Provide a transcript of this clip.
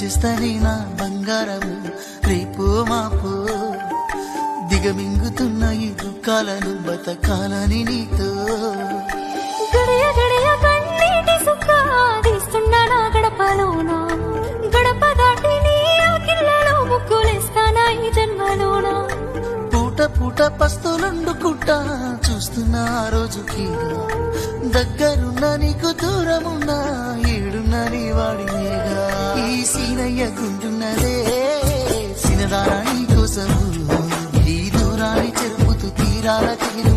చేస్తానే నా బంగారము రేపో మాపో దిగమింగుతున్న ఈ దుఃఖాలను బతకాలని నీతో గడియ గడియ కన్నీటి సుఖ తీస్తున్నా నా గడపలోనా గడప దాటి నీ ఆకిళ్ళలో ముగ్గులేస్తానా ఈ జన్మలోనా పూట పూట పస్తులుండుకుంటా చూస్తున్నా ఆ రోజుకి దగ్గరున్న నీకు దూరమున్నా ఏడున్నా నీ వాడినేగా ఈ సీనయ్య గుంటున్నదే సినదారా నీ కోసము ఈ దూరాన్ని చెరుపుతూ తీరాల తీర